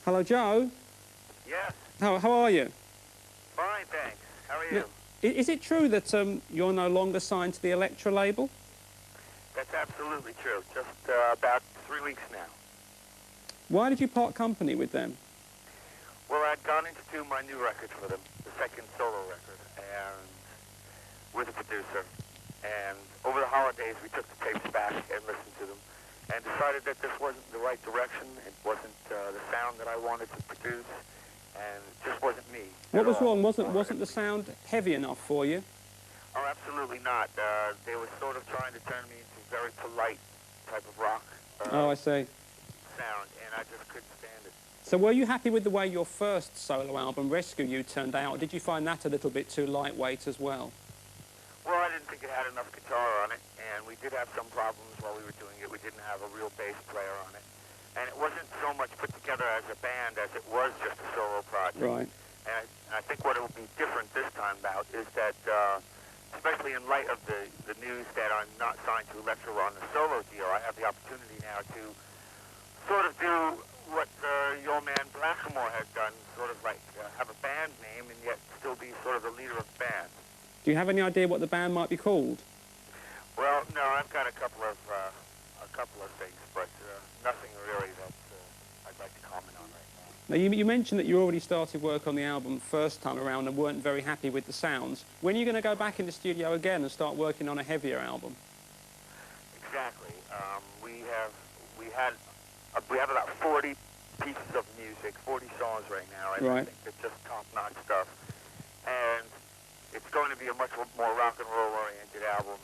Hello, Joe. Yes. How are you? Fine, thanks. How are you? Is it true that you're no longer signed to the Elektra label? That's absolutely true. Just about 3 weeks now. Why did you part company with them? Well, I'd gone in to do my new record for them, the second solo record, and with a producer. And over the holidays, we took the tapes back and listened to them, and decided that this wasn't the right direction. It wasn't the sound that I wanted to produce, and it just wasn't me. What was wrong? Wasn't the sound heavy enough for you? Oh, absolutely not. They were sort of trying to turn me into very polite type of rock. Oh, I see. Sound, and I just couldn't stand it. So were you happy with the way your first solo album, Rescue You, turned out? Or did you find that a little bit too lightweight as well? Well, I didn't think it had enough guitar on it, and we did have some problems while we were doing it. We didn't have a real bass player on it. And it wasn't so much put together as a band as it was just a solo project. Right. And I think what will be different this time about is that, especially in light of the news that I'm not signed to Elektra on the solo deal, I have the opportunity now to sort of do what your man Blackamore has done, sort of like have a band name and yet still be sort of the leader of the band. Do you have any idea what the band might be called? Well, no, I've got a couple of things, but nothing really that I'd like to comment on right now. Now, you mentioned that you already started work on the album the first time around and weren't very happy with the sounds. When are you going to go back in the studio again and start working on a heavier album? Exactly. We have about 40 pieces of music, 40 songs right now. I think it's just top-notch stuff, and it's going to be a much more rock and roll oriented album.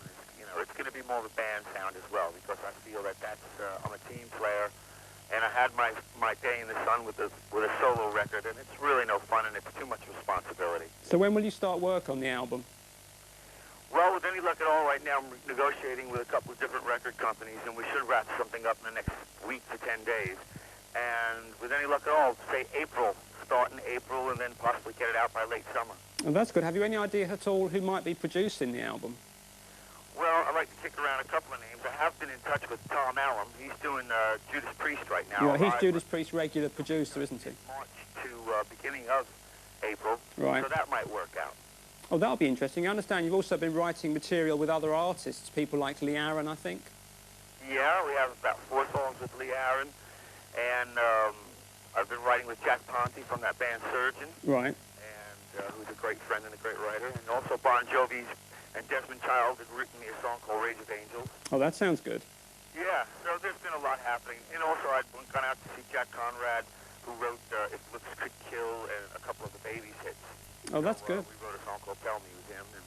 It's going to be more of a band sound as well, because I feel that I'm a team player, and I had my day in the sun with a solo record, and it's really no fun, and it's too much responsibility. So when will you start work on the album? Well, with any luck at all, right now I'm negotiating with a couple of different record companies, and we should wrap something up in the next week to 10 days. And with any luck at all, say April, start in April, and then possibly get it out by late summer. Oh, that's good. Have you any idea at all who might be producing the album? Well, I'd like to kick around a couple of names. I have been in touch with Tom Allen. He's doing Judas Priest right now. Yeah, he's Judas Priest's regular producer, isn't he? March to beginning of April. Right. So that might work out. Oh, that'll be interesting. I understand you've also been writing material with other artists, people like Lee Aaron, I think. Yeah, we have about 4 songs with Lee Aaron, and I've been writing with Jack Ponte from that band Surgeon. Right. And who's a great friend and a great writer. And also Bon Jovi's and Desmond Child had written me a song called Rage of Angels. Oh, that sounds good. Yeah, so there's been a lot happening. And also I've gone out to see Jack Conrad, who wrote If Looks Could Kill and a couple of the Babies hits. Oh, that's good. We wrote a song called Tell Me with him, and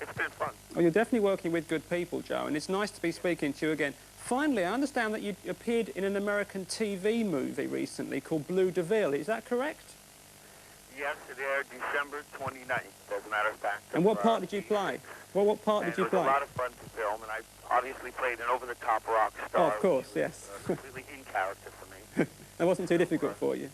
it's been fun. Oh, you're definitely working with good people, Joe, and it's nice to be speaking to you again. Finally, I understand that you appeared in an American TV movie recently called Blue DeVille. Is that correct? Yes, it aired December 29th, as a matter of fact. And what part did you play? Well, what part did you play? It was a lot of fun to film, and I obviously played an over-the-top rock star. Oh, of course, yes. Completely in character for me. That wasn't too difficult for you.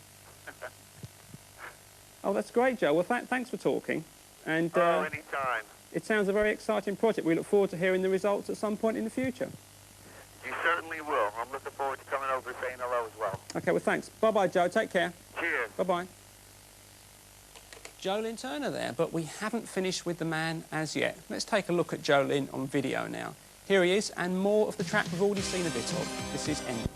Oh, that's great, Joe. Well, thanks for talking. And anytime. It sounds a very exciting project. We look forward to hearing the results at some point in the future. You certainly will. I'm looking forward to coming over and saying hello as well. Okay, well, thanks. Bye-bye, Joe. Take care. Cheers. Bye-bye. Joe Lynn Turner there, but we haven't finished with the man as yet. Let's take a look at Joe Lynn on video now. Here he is, and more of the track we've already seen a bit of. This is End.